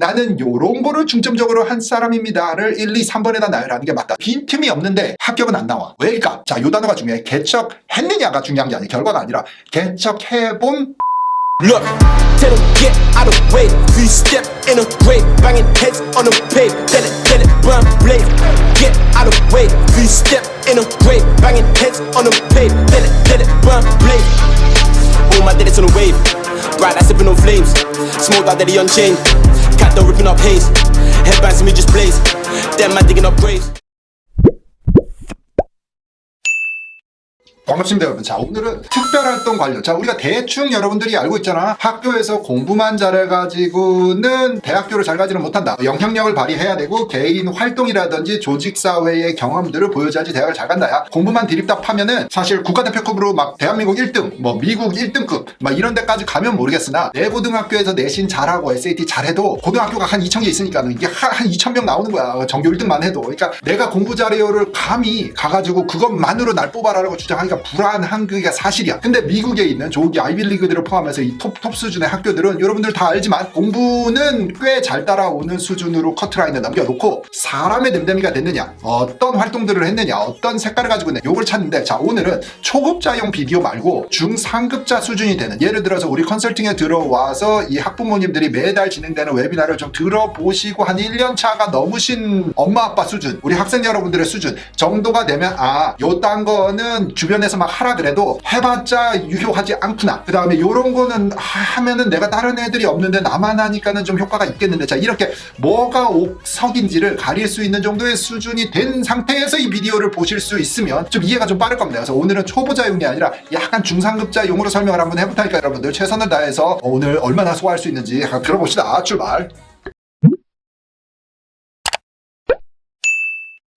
나는 요런 거를 중점적으로 한 사람입니다를 1, 2, 3번에다 나열하는 게 맞다. 빈틈이 없는데 합격은 안 나와. 왜일까? 자, 요 단어가 중요해. 개척했느냐가 중요한 게 아니라 결과가 아니라 개척해본 Look, tell them get out of the way. Three step in a grave, banging heads on the pave. Tell it, run, blaze. Get out of the way. Three step in a grave, banging heads on the pave. Tell it, run, blaze. All my daddies on the wave, bright lights sipping on flames. Smoke out daddy unchained, cat dog ripping up haze. Headbands to me just blaze. Them man digging up graves. 반갑습니다 여러분. 자, 오늘은 특별활동 관련. 자, 우리가 대충 여러분들이 알고 있잖아. 학교에서 공부만 잘해가지고는 대학교를 잘 가지는 못한다. 영향력을 발휘해야 되고 개인 활동이라든지 조직사회의 경험들을 보여줘야지 대학을 잘 간다야. 공부만 드립답하면은 사실 국가대표급으로 막 대한민국 1등, 뭐 미국 1등급 막 이런 데까지 가면 모르겠으나 내 고등학교에서 내신 잘하고 SAT 잘해도 고등학교가 한 2,000개 있으니까 이게 한 2,000명 나오는 거야. 전교 1등만 해도. 그러니까 내가 공부 잘해요를 감히 가가지고 그것만으로 날 뽑아라라고 주장하기가 불안한 그게 사실이야. 근데 미국에 있는 조기 아이비리그들을 포함해서 이 톱 수준의 학교들은 여러분들 다 알지만 공부는 꽤 잘 따라오는 수준으로 커트라인을 남겨놓고 사람의 댐댐이가 됐느냐, 어떤 활동들을 했느냐, 어떤 색깔을 가지고 있느냐, 요걸 찾는데, 자, 오늘은 초급자용 비디오 말고 중상급자 수준이 되는, 예를 들어서 우리 컨설팅에 들어와서 이 학부모님들이 매달 진행되는 웨비나를 좀 들어보시고 한 1년 차가 넘으신 엄마 아빠 수준, 우리 학생 여러분들의 수준 정도가 되면 요 딴 거는 주변에서 막 하라 그래도 해봤자 유효하지 않구나. 그 다음에 요런 거는 하면은 내가 다른 애들이 없는데 나만 하니까는 좀 효과가 있겠는데, 자, 이렇게 뭐가 옥석인지를 가릴 수 있는 정도의 수준이 된 상태에서 이 비디오를 보실 수 있으면 좀 이해가 좀 빠를 겁니다. 그래서 오늘은 초보자용이 아니라 약간 중상급자용으로 설명을 한번 해볼 테니까 여러분들 최선을 다해서 오늘 얼마나 소화할 수 있는지 한번 들어봅시다. 출발.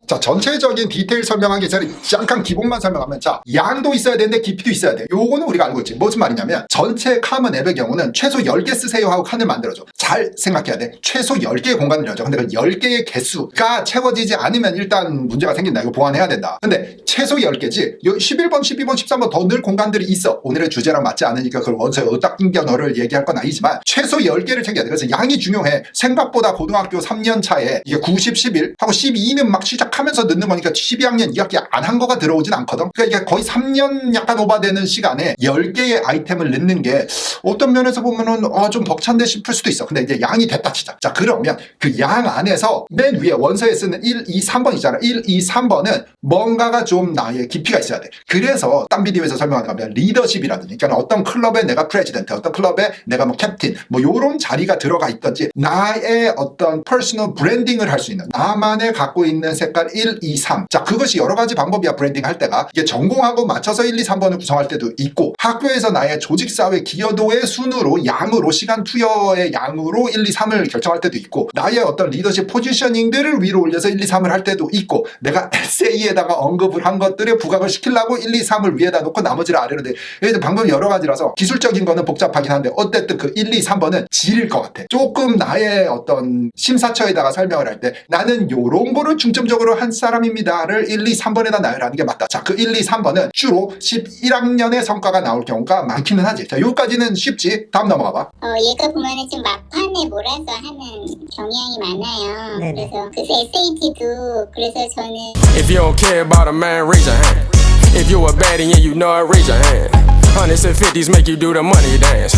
자, 전체적인 디테일 설명하기 전에 잠깐 기본만 설명하면, 자, 양도 있어야 되는데 깊이도 있어야 돼. 요거는 우리가 알고 있지. 무슨 말이냐면 전체 카먼 앱의 경우는 최소 10개 쓰세요 하고 칸을 만들어줘. 잘 생각해야 돼. 최소 10개의 공간을 열죠. 근데 그 10개의 개수가 채워지지 않으면 일단 문제가 생긴다. 이거 보완해야 된다. 근데 최소 10개지 11번, 12번, 13번 더 늘 공간들이 있어. 오늘의 주제랑 맞지 않으니까 그걸 원서에 어디다 낑겨 너를 얘기할 건 아니지만 최소 10개를 챙겨야 돼. 그래서 양이 중요해. 생각보다 고등학교 3년 차에 이게 90, 11 하고 12는 막 시작하면서 넣는 거니까 12학년 2학기 안 한 거가 들어오진 않거든. 그러니까 이게 거의 3년 약간 오바되는 시간에 10개의 아이템을 넣는 게 어떤 면에서 보면은 좀 벅찬데 싶을 수도 있어. 근데 이제 양이 됐다 치자. 자, 그러면 그 양 안에서 맨 위에 원서에 쓰는 1, 2, 3번 있잖아. 1, 2, 3번은 뭔가가 좀 나의 깊이가 있어야 돼. 그래서 딴 비디오에서 설명하는 거면 리더십이라든지, 그러니까 어떤 클럽에 내가 프레지던트, 어떤 클럽에 내가 뭐 캡틴, 뭐 요런 자리가 들어가 있든지 나의 어떤 퍼스널 브랜딩을 할 수 있는, 나만의 갖고 있는 색깔 1, 2, 3. 자, 그것이 여러 가지 방법이야. 브랜딩 할 때가 이게 전공하고 맞춰서 1, 2, 3번을 구성할 때도 있고, 학교에서 나의 조직사회 기여도의 순으로 양으로 시간 투여의 양으로 1, 2, 3을 결정할 때도 있고, 나의 어떤 리더십 포지셔닝들을 위로 올려서 1, 2, 3을 할 때도 있고, 내가 에세이에다가 언급을 한 것들에 부각을 시키려고 1, 2, 3을 위에다 놓고 나머지를 아래로 돼. 얘들 방법이 여러 가지라서 기술적인 거는 복잡하긴 한데 어쨌든 그 1, 2, 3번은 질일 것 같아. 조금 나의 어떤 심사처에다가 설명을 할 때 나는 요런 거를 중점적으로 한 사람입니다를 1, 2, 3번에다 나열하는 게 맞다. 자, 그 1, 2, 3번은 주로 11학년의 성과가 나올 경우가 많기는 하지. 자, 요까지는 쉽지. 다음 넘어가 봐. 얘가 보면은 좀 막판에 몰아서 하는 경향이 많아요. 네네. 그래서 SAT도 그래서 저는 If you don't care about a man, raise your hand. If you a baddie and you know it, raise your hand. Hundreds and fifties make you do the money dance.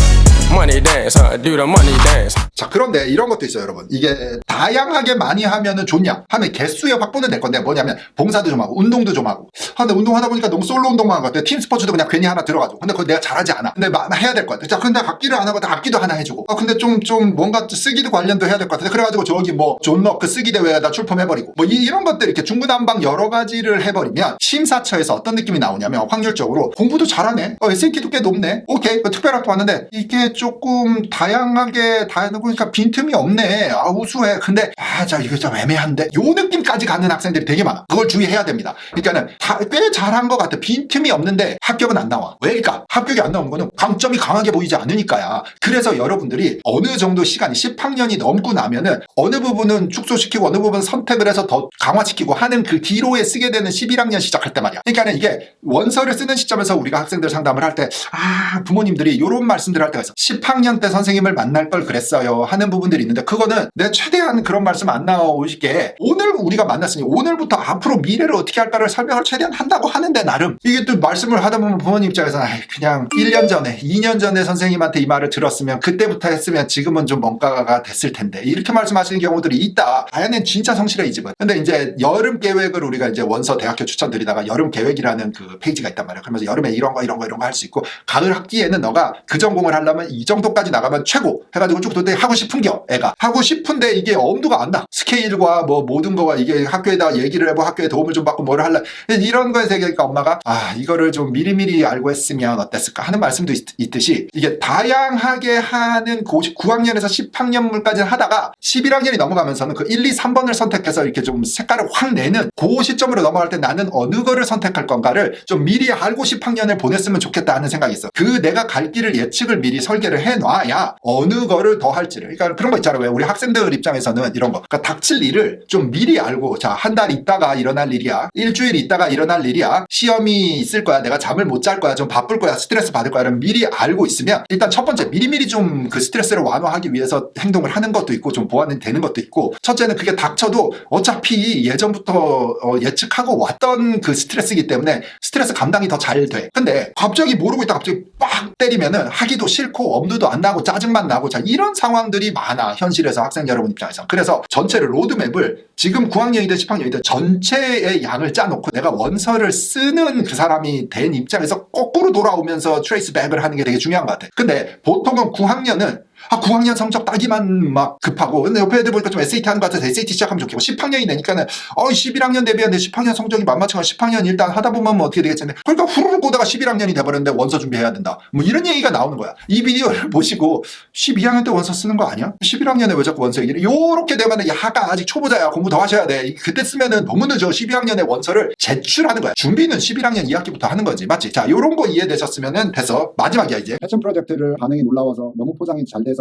Money dance, do the money dance. 자, 그런데 이런 것도 있어요, 여러분. 이게 다양하게 많이 하면은 좋냐 하면 개수의 확보는 될 건데, 뭐냐면 봉사도 좀 하고 운동도 좀 하고. 근데 운동하다 보니까 너무 솔로 운동만 하는 것 같아. 팀 스포츠도 그냥 괜히 하나 들어가지고, 근데 그거 내가 잘하지 않아. 근데 해야 될 것 같아. 자, 근데 악기를 안 하고 악기도 하나 해주고, 근데 좀 뭔가 쓰기도 관련도 해야 될 것 같아. 그래가지고 저기 뭐 존 럭크 쓰기 대회에다 출품해버리고, 뭐 이런 것들 이렇게 중구난방 여러 가지를 해버리면 심사처에서 어떤 느낌이 나오냐면 확률적으로 공부도 잘하네, SAT도 꽤 높네, 오케이, 특별학도 왔는데 이게 조금 다양하게 다 해놓으니까 빈틈이 없네, 우수해. 근데 자, 이거 좀 애매한데, 요 느낌까지 가는 학생들이 되게 많아. 그걸 주의해야 됩니다. 그러니까는 꽤 잘한 것 같아. 빈틈이 없는데 합격은 안 나와. 왜일까? 합격이 안 나오는 거는 강점이 강하게 보이지 않으니까야. 그래서 여러분들이 어느 정도 시간이 10학년이 넘고 나면은 어느 부분은 축소시키고 어느 부분은 선택을 해서 더 강화시키고 하는 그 뒤로에 쓰게 되는 11학년 시작할 때 말이야. 그러니까는 이게 원서를 쓰는 시점에서 우리가 학생들 상담을 할 때 부모님들이 이런 말씀들을 할 때가 있어. 10학년 때 선생님을 만날 걸 그랬어요 하는 부분들이 있는데 그거는 내 최대한 그런 말씀 안 나오시게 오늘 우리가 만났으니 오늘부터 앞으로 미래를 어떻게 할까를 설명을 최대한 한다고 하는데 나름 이게 또 말씀을 하다 보면 부모님 입장에서는 그냥 1년 전에 2년 전에 선생님한테 이 말을 들었으면 그때부터 했으면 지금은 좀 뭔가가 됐을 텐데 이렇게 말씀하시는 경우들이 있다. 아야는 진짜 성실해 이 집은. 근데 이제 여름 계획을 우리가 이제 원서 대학교 추천드리다가 여름 계획이라는 그 페이지가 있단 말이야. 그러면서 여름에 이런 거 할 수 있고 가을 학기에는 너가 그 전공을 하려면 이 정도까지 나가면 최고 해가지고 쭉 도대체 하고 싶은겨 애가 하고 싶은데 이게 엄두가 안 나. 스케일과 뭐 모든 거가 이게 학교에다 얘기를 해보 학교에 도움을 좀 받고 뭐를 할래 이런 거에 대해서 엄마가 이거를 좀 미리미리 알고 했으면 어땠을까 하는 말씀도 있듯이 이게 다양하게 하는 9학년에서 10학년물까지 하다가 11학년이 넘어가면서는 그 1, 2, 3번을 선택해서 이렇게 좀 색깔을 확 내는 그 시점으로 넘어갈 때 나는 어느 거를 선택할 건가를 좀 미리 알고 10학년을 보냈으면 좋겠다 하는 생각이 있어. 그 내가 갈 길을 예측을 미리 설계를 해놔야 어느 거를 더 할지를. 그러니까 그런 거 있잖아요. 왜 우리 학생들 입장에서는 이런 거. 그러니까 닥칠 일을 좀 미리 알고 자, 한 달 있다가 일어날 일이야. 일주일 있다가 일어날 일이야. 시험이 있을 거야. 내가 잠을 못 잘 거야. 좀 바쁠 거야. 스트레스 받을 거야. 이런 미리 알고 있으면 일단 첫 번째 미리미리 좀 그 스트레스를 완화하기 위해서 행동을 하는 것도 있고 좀 보완이 되는 것도 있고 첫째는 그게 닥쳐도 어차피 예전부터 예측하고 왔던 그 스트레스이기 때문에 스트레스 감당이 더 잘 돼. 근데 갑자기 모르고 있다가 갑자기 빡 때리면은 하기도 싫고 엄두도 안 나고 짜증만 나고 자 이런 상황들이 많아. 현실에서 학생 여러분 입장에서. 그래서 전체를 로드맵을 지금 9학년이든 10학년이든 전체의 양을 짜놓고 내가 원서를 쓰는 그 사람이 된 입장에서 거꾸로 돌아오면서 트레이스백을 하는 게 되게 중요한 것 같아. 근데 보통은 9학년은 9학년 성적 따기만 막 급하고 근데 옆에 애들 보니까 좀 SAT 하는 것 같아서 SAT 시작하면 좋겠고 10학년이 되니까는 11학년 대비하는데 10학년 성적이 만만치 않아 10학년 일단 하다 보면 뭐 어떻게 되겠지 그러니까 후루룩 오다가 11학년이 돼버렸는데 원서 준비해야 된다 뭐 이런 얘기가 나오는 거야. 이 비디오를 보시고 12학년 때 원서 쓰는 거 아니야? 11학년에 왜 자꾸 원서 얘기를 요렇게 되면은 야가 아직 초보자야 공부 더 하셔야 돼 그때 쓰면은 너무 늦어 12학년에 원서를 제출하는 거야. 준비는 11학년 2학기부터 하는 거지 맞지? 자 요런 거 이해되셨으면은 됐어. 마지막이야 이제. 패션 프로젝트를 반응이 놀라워서 너무 포장이 잘 돼서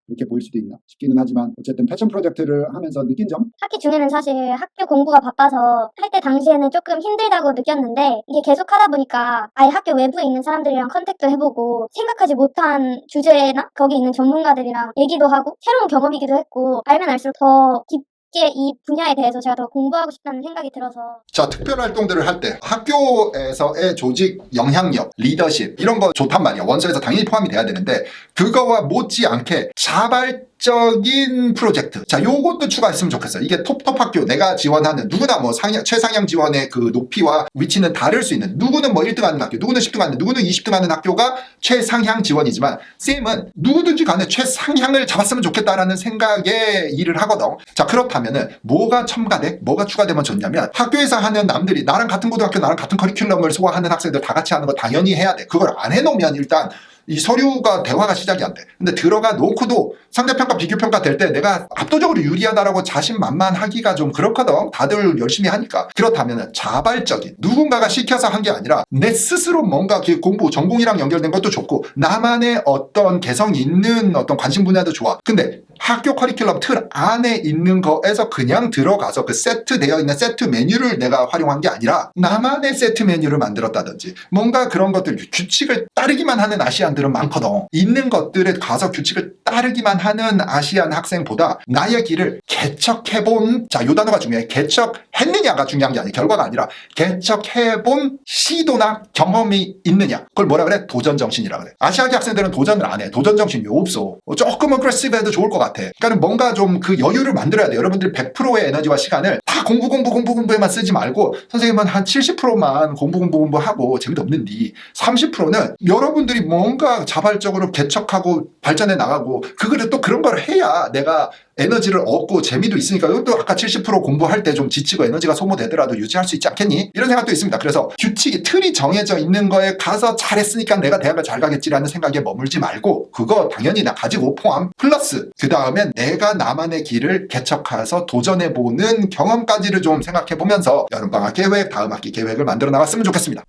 그렇게 보일 수도 있나 싶기는 하지만 어쨌든 패션 프로젝트를 하면서 느낀 점? 학기 중에는 사실 학교 공부가 바빠서 할 때 당시에는 조금 힘들다고 느꼈는데 이게 계속 하다 보니까 아예 학교 외부에 있는 사람들이랑 컨택도 해보고 생각하지 못한 주제나 거기 있는 전문가들이랑 얘기도 하고 새로운 경험이기도 했고 알면 알수록 더 깊게 이 분야에 대해서 제가 더 공부하고 싶다는 생각이 들어서 자, 특별 활동들을 할 때 학교에서의 조직 영향력, 리더십 이런 거 좋단 말이야. 원서에서 당연히 포함이 돼야 되는데 그거와 못지않게 자발적인 프로젝트. 자, 요것도 추가했으면 좋겠어요. 이게 톱 학교 내가 지원하는 누구나 뭐 최상향 지원의 그 높이와 위치는 다를 수 있는 누구는 뭐 1등 하는 학교, 누구는 10등 하는, 누구는 20등 하는 학교가 최상향 지원이지만 쌤은 누구든지 간에 최상향을 잡았으면 좋겠다라는 생각에 일을 하거든. 자, 그렇다면은 뭐가 첨가돼? 뭐가 추가되면 좋냐면 학교에서 하는 남들이 나랑 같은 고등학교, 나랑 같은 커리큘럼을 소화하는 학생들 다 같이 하는 거 당연히 해야 돼. 그걸 안 해놓으면 일단 이 서류가 대화가 시작이 안 돼. 근데 들어가 놓고도 상대평가 비교평가 될 때 내가 압도적으로 유리하다라고 자신만만하기가 좀 그렇거든. 다들 열심히 하니까. 그렇다면 자발적인 누군가가 시켜서 한 게 아니라 내 스스로 뭔가 공부 전공이랑 연결된 것도 좋고 나만의 어떤 개성 있는 어떤 관심 분야도 좋아. 근데 학교 커리큘럼 틀 안에 있는 거에서 그냥 들어가서 그 세트되어 있는 세트 메뉴를 내가 활용한 게 아니라 나만의 세트 메뉴를 만들었다든지 뭔가 그런 것들 규칙을 따르기만 하는 아시안들은 많거든. 있는 것들에 가서 규칙을 따르기만 하는 아시안 학생보다 나의 길을 개척해본 자, 요 단어가 중요해. 개척했느냐가 중요한 게 아니야. 결과가 아니라 개척해본 시도나 경험이 있느냐. 그걸 뭐라 그래? 도전 정신이라 그래. 아시아계 학생들은 도전을 안 해. 도전 정신이 없어. 조금 어그레시브해도 좋을 것 같아. 그러니까 뭔가 좀 그 여유를 만들어야 돼. 여러분들이 100%의 에너지와 시간을 다 공부에만 쓰지 말고 선생님은 한 70%만 공부하고 재미도 없는데 30%는 여러분들이 뭔가 자발적으로 개척하고 발전해 나가고 그거를 또 그런 걸 해야 내가 에너지를 얻고 재미도 있으니까 이것도 아까 70% 공부할 때 좀 지치고 에너지가 소모되더라도 유지할 수 있지 않겠니? 이런 생각도 있습니다. 그래서 규칙이 틀이 정해져 있는 거에 가서 잘했으니까 내가 대학을 잘 가겠지라는 생각에 머물지 말고 그거 당연히 나 가지고 포함 플러스 그 다음에 내가 나만의 길을 개척해서 도전해보는 경험까지를 좀 생각해보면서 여름방학 계획, 다음 학기 계획을 만들어 나갔으면 좋겠습니다.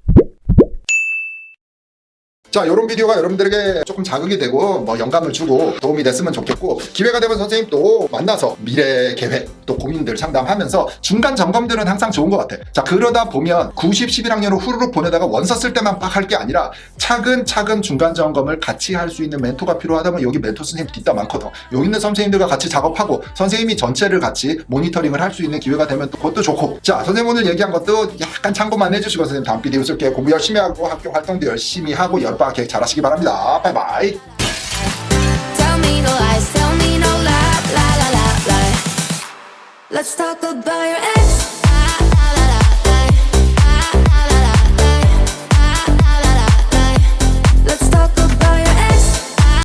자, 이런 비디오가 여러분들에게 조금 자극이 되고 뭐 영감을 주고 도움이 됐으면 좋겠고, 기회가 되면 선생님 또 만나서 미래 계획 또 고민들 상담하면서 중간 점검들은 항상 좋은 것 같아. 자, 그러다 보면 90, 11학년으로 후루룩 보내다가 원서 쓸 때만 빡 할 게 아니라 차근차근 중간 점검을 같이 할 수 있는 멘토가 필요하다면 여기 멘토 선생님 뒷담 많거든. 여기 있는 선생님들과 같이 작업하고 선생님이 전체를 같이 모니터링을 할 수 있는 기회가 되면 또 그것도 좋고. 자, 선생님 오늘 얘기한 것도 약간 참고만 해주시고 선생님 다음 비디오 쓸게요. 공부 열심히 하고 학교 활동도 열심히 하고 여름방학 계획 잘 하시기 바랍니다. 바이바이. Tell me no lies, tell me no lie, lie, lie, lie, lie. Let's talk about your ex.